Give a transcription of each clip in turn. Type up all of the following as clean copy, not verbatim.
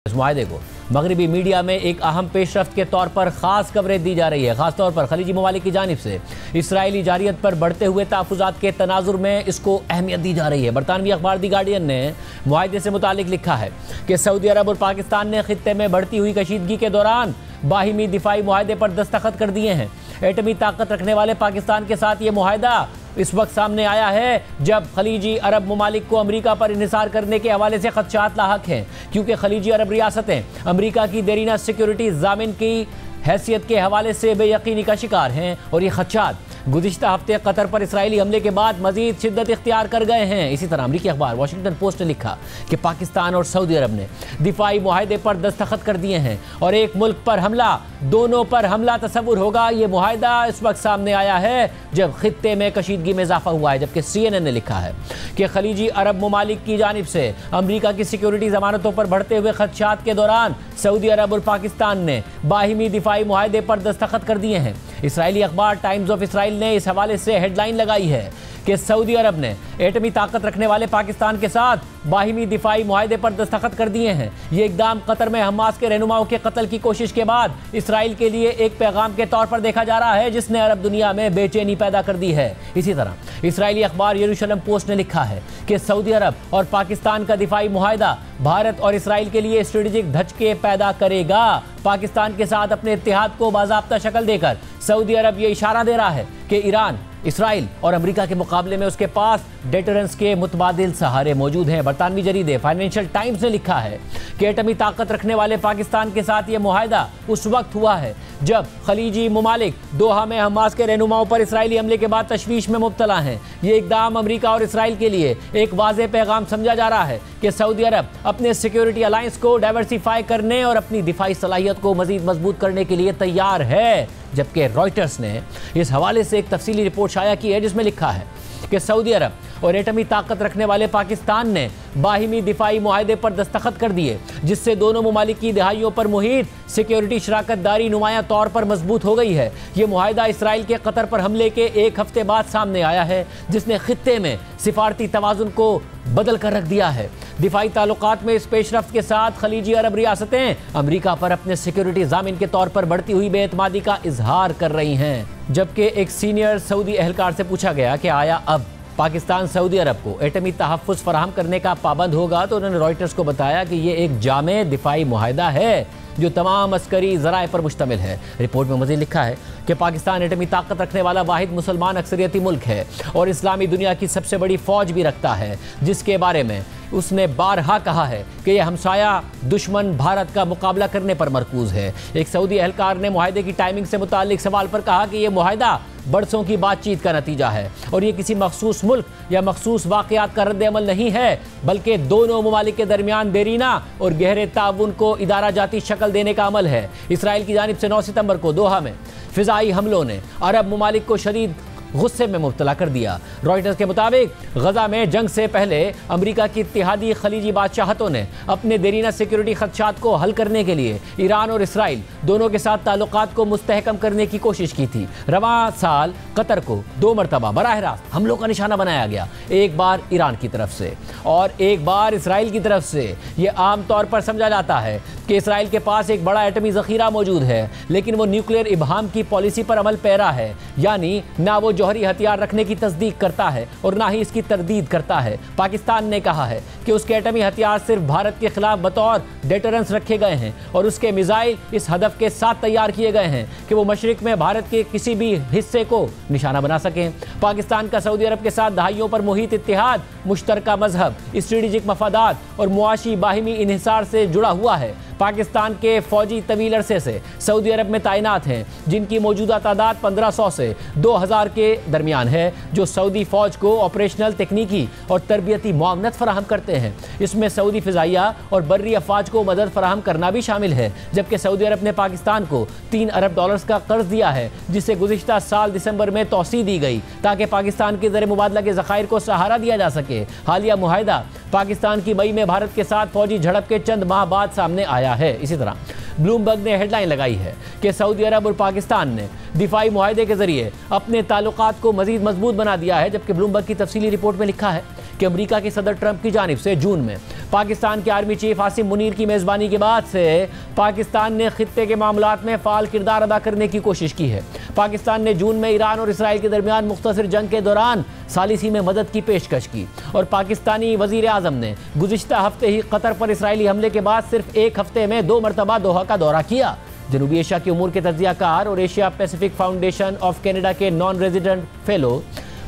इस मुआहदे को मगरबी मीडिया में एक अहम पेशरफ्त के तौर पर खास कवरेज दी जा रही है। खासतौर पर खलीजी ममालिक की जानिब से इसराइली जारियत पर बढ़ते हुए तहफ़्फ़ुज़ात के तनाजुर में इसको अहमियत दी जा रही है। बरतानवी अखबार दी गार्डियन ने मुआहदे से मुतालिक लिखा है कि सऊदी अरब और पाकिस्तान ने खित्ते में बढ़ती हुई कशीदगी के दौरान बाहिमी दिफाई मुआहदे पर दस्तखत कर दिए हैं। एटमी ताकत रखने वाले पाकिस्तान के साथ ये मुआहदा इस वक्त सामने आया है जब खलीजी अरब ममालिक को अमरीका पर इन्हिसार करने के हवाले से खदशात लाहक हैं, क्योंकि खलीजी अरब रियासतें अमरीका की देरीना सिक्योरिटी जामिन की हैसियत के हवाले से बेयकीनी का शिकार हैं और ये खदशात गुज़िश्ता हफ्ते कतर पर इसराइली हमले के बाद मजीद शिद्दत इख्तियार कर गए हैं। इसी तरह अमरीकी अखबार वाशिंगटन पोस्ट ने लिखा कि पाकिस्तान और सऊदी अरब ने दिफाई मुआहदे पर दस्तखत कर दिए हैं और एक मुल्क पर हमला, दोनों पर हमला तस्वुर होगा। ये मुआहदा इस वक्त सामने आया है जब खित्ते में कशीदगी में इजाफा हुआ है। जबकि CNN ने लिखा है कि खलीजी अरब ममालिक की जानिब से अमरीका की सिक्योरिटी जमानतों पर बढ़ते हुए खदशात के दौरान सऊदी अरब और पाकिस्तान ने बाहिमी दिफाई मुआहदे पर दस्तखत कर दिए हैं। इसराइली अखबार टाइम्स ऑफ इसराइल ने इस हवाले से हेडलाइन लगाई है कि सऊदी अरब ने एटमी ताकत रखने वाले पाकिस्तान के साथ बाहिमी दिफाई मुआहदे पर दस्तखत कर दिए हैं। ये इक़दाम कतर में हमास के रहनुमाओं के कत्ल की कोशिश के बाद इसराइल के लिए एक पैगाम के तौर पर देखा जा रहा है जिसने अरब दुनिया में बेचैनी पैदा कर दी है। इसी तरह इसराइली अखबार यरूशलेम पोस्ट ने लिखा है कि सऊदी अरब और पाकिस्तान का दिफाई मुआहदा भारत और इसराइल के लिए स्ट्रेटेजिक धचके पैदा करेगा। पाकिस्तान के साथ अपने इत्तेहाद को बाज़ाब्ता शक्ल देकर सऊदी अरब ये इशारा दे रहा है कि ईरान, इसराइल और अमेरिका के मुकाबले में उसके पास डेटरेंस के मुतबादिल सहारे मौजूद हैं। बरतानवी जरीदे फाइनेंशियल टाइम्स ने लिखा है कि एटमी ताकत रखने वाले पाकिस्तान के साथ ये मुआहदा उस वक्त हुआ है जब खलीजी ममालिक दोहा में हमास के रहनुमाओं पर इसराइली हमले के बाद तशवीश में मुब्तला हैं। ये इक़दाम अमेरिका और इसराइल के लिए एक वाज़ेह पैगाम समझा जा रहा है कि सऊदी अरब अपने सिक्योरिटी अलायंस को डाइवर्सिफाई करने और अपनी दिफाई सलाहियत को मज़ीद मजबूत करने के लिए तैयार है। जबकि रॉयटर्स ने इस हवाले से एक तफसीली रिपोर्ट शाया की है जिसमें लिखा है कि सऊदी अरब और एटमी ताकत रखने वाले पाकिस्तान ने बाहिमी दिफाई मुआहदे पर दस्तखत कर दिए, जिससे दोनों ममालिक की दहाइयों पर मुहित सिक्योरिटी शराकत दारी नुमाया तौर पर मजबूत हो गई है। ये मुआहदा इसराइल के कतर पर हमले के एक हफ्ते बाद सामने आया है जिसने खित्ते में सिफारती तवाज़ुन को बदल कर रख दिया है। दिफाई ताल्लुकात में इस पेशरफ्त के साथ खलीजी अरब रियासतें अमरीका पर अपने सिक्योरिटी जामिन के तौर पर बढ़ती हुई बेएतमादी का इजहार कर रही हैं। जबकि एक सीनियर सऊदी एहलकार से पूछा गया कि आया अब पाकिस्तान सऊदी अरब को एटमी तहफ़्फ़ुज़ फराहम करने का पाबंद होगा, तो उन्होंने रॉयटर्स को बताया कि ये एक जामे दिफाई मुआहदा है जो तमाम अस्करी ज़राए पर मुश्तमिल है। रिपोर्ट में मज़ीद लिखा है कि पाकिस्तान एटमी ताकत रखने वाला वाहिद मुसलमान अक्सरियती मुल्क है और इस्लामी दुनिया की सबसे बड़ी फ़ौज भी रखता है, जिसके बारे में उसने बारहा कहा है कि यह हमसाया दुश्मन भारत का मुकाबला करने पर मरकूज़ है। एक सऊदी एहलकार ने मुआहदे की टाइमिंग से मुताल्लिक सवाल पर कहा कि यह मुआहदा बरसों की बातचीत का नतीजा है और ये किसी मखसूस मुल्क या मखसूस वाक़यात का रद्द अमल नहीं है, बल्कि दोनों ममालिक के दरमियान देरीना और गहरे ताउन को इदारा जाती शक्ल देने का अमल है। इसराइल की जानिब से 9 सितंबर को दोहा में फ़िज़ाई हमलों ने अरब ममालिक को शदीद गुस्से में मुब्तला कर दिया। रॉयटर्स के मुताबिक गजा में जंग से पहले अमेरिका की इत्तेहादी खलीजी बादशाहतों ने अपने देरीना सिक्योरिटी खदशात को हल करने के लिए ईरान और इसराइल दोनों के साथ ताल्लुकात को मुस्तहकम करने की कोशिश की थी। रवां साल कतर को 2 मरतबा बराह रास्त हमलों का निशाना बनाया गया, एक बार ईरान की तरफ से और एक बार इसराइल की तरफ से। ये आम तौर पर समझा जाता है कि इसराइल के पास एक बड़ा एटमी ज़ख़ीरा मौजूद है, लेकिन वो न्यूक्लियर इबहाम की पॉलिसी पर अमल पैरा है, यानी ना वो जौहरी हथियार रखने की तस्दीक करता है और ना ही इसकी तरदीद करता है। पाकिस्तान ने कहा है कि उसके एटमी हथियार सिर्फ भारत के खिलाफ बतौर डेटरेंस रखे गए हैं और उसके मिसाइल इस हदफ के साथ तैयार किए गए हैं कि वो मशरिक में भारत के किसी भी हिस्से को निशाना बना सकें। पाकिस्तान का सऊदी अरब के साथ दहाइयों पर मुहित इत्तेहाद मुश्तरका मजहब, स्ट्रेटेजिक मफादात और मुआशी बाहिमी इन्हिसार से जुड़ा हुआ है। पाकिस्तान के फौजी तवील अरसे से सऊदी अरब में तैनात हैं, जिनकी मौजूदा तादाद 1500 से 2000 के दरमियान है, जो सऊदी फ़ौज को ऑपरेशनल, तकनीकी और तरबियती मुआवनत फराहम करते हैं। इसमें सऊदी फ़िज़ाइया और बर्री अफ़वाज को मदद फराहम करना भी शामिल है। जबकि सऊदी अरब ने पाकिस्तान को $3 अरब का कर्ज दिया है, जिसे गुज़िश्ता साल दिसंबर में तोसी दी गई ताकि पाकिस्तान के ज़र मुबादला के ज़खायर को सहारा दिया जा सके। हालिया मुआहदा पाकिस्तान की मई में भारत के साथ फौजी झड़प के चंद माह बाद सामने आया है। इसी तरह ब्लूमबर्ग ने हेडलाइन लगाई है कि सऊदी अरब और पाकिस्तान ने दिफाई मुआहदे के जरिए अपने ताल्लुकात को मजीद मजबूत बना दिया है। जबकि ब्लूमबर्ग की तफसीली रिपोर्ट में लिखा है कि अमेरिका के सदर ट्रंप की जानिब से जून में पाकिस्तान के आर्मी चीफ आसिम मुनीर की मेज़बानी के बाद से पाकिस्तान ने खित्ते के मामलात में फ़ाल किरदार अदा करने की कोशिश की है। पाकिस्तान ने जून में ईरान और इसराइल के दरमियान मुख्तसर जंग के दौरान सालिसी में मदद की पेशकश की और पाकिस्तानी वज़ीर आज़म ने गुज़िश्ता हफ्ते ही कतर पर इसराइली हमले के बाद सिर्फ एक हफ्ते में 2 मरतबा दोहा का दौरा किया। जनूबी एशिया के उमूर के तज्ज़ियाकार और Asia Pacific foundation of Canada के नॉन रेजिडेंट फेलो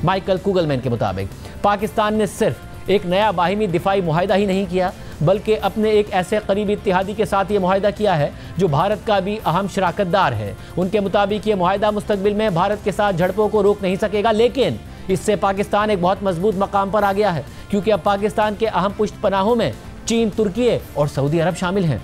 माइकल कुगलमैन के मुताबिक पाकिस्तान ने सिर्फ एक नया बाहिमी दिफाई मुआहिदा ही नहीं किया, बल्कि अपने एक ऐसे करीबी इत्तेहादी के साथ ये मुआहिदा किया है जो भारत का भी अहम शराकतदार है। उनके मुताबिक ये मुआहिदा मुस्तकबिल में भारत के साथ झड़पों को रोक नहीं सकेगा, लेकिन इससे पाकिस्तान एक बहुत मजबूत मकाम पर आ गया है, क्योंकि अब पाकिस्तान के अहम पुश्त पनाहों में चीन, तुर्की और सऊदी अरब शामिल हैं।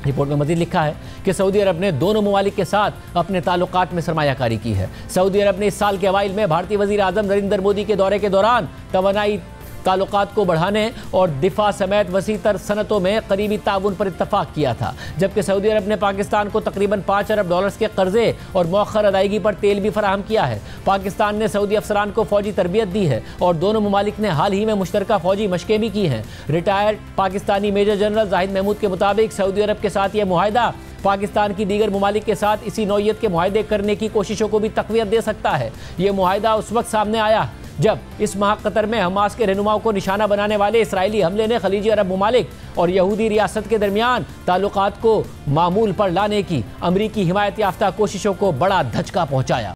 रिपोर्ट में मज़ीद लिखा है कि सऊदी अरब ने दोनों ममालिक के साथ अपने ताल्लुकात में सरमायाकारी की है। सऊदी अरब ने इस साल के अवाइल में भारतीय वज़ीर आज़म नरेंद्र मोदी के दौरे के दौरान तवानाई ताल्लुकात को बढ़ाने और दिफा समेत वसी तर सनतों में करीबी ताउन पर इत्तफाक किया था, जबकि सऊदी अरब ने पाकिस्तान को तकरीबन $5 अरब के कर्जे और मौखर अदायगी पर तेल भी फराहम किया है। पाकिस्तान ने सऊदी अफसरान को फौजी तरबियत दी है और दोनों ममालिक ने हाल ही में मुश्तरका फौजी मशकें भी की हैं। Retired Pakistani major general Zahid Mahmood के मुताबिक सऊदी अरब के साथ यह मुआहिदा पाकिस्तान की दीगर ममालिक के साथ इसी नौइयत के मुआहिदे करने की कोशिशों को भी तक़वियत दे सकता है। ये मुआहिदा उस वक्त सामने आया जब इस माह कतर में हमास के रहनुमाओं को निशाना बनाने वाले इसराइली हमले ने खलीजी अरब ममालिक और यहूदी रियासत के दरमियान ताल्लुकात को मामूल पर लाने की अमरीकी हिमायत याफ्ता कोशिशों को बड़ा धचका पहुंचाया।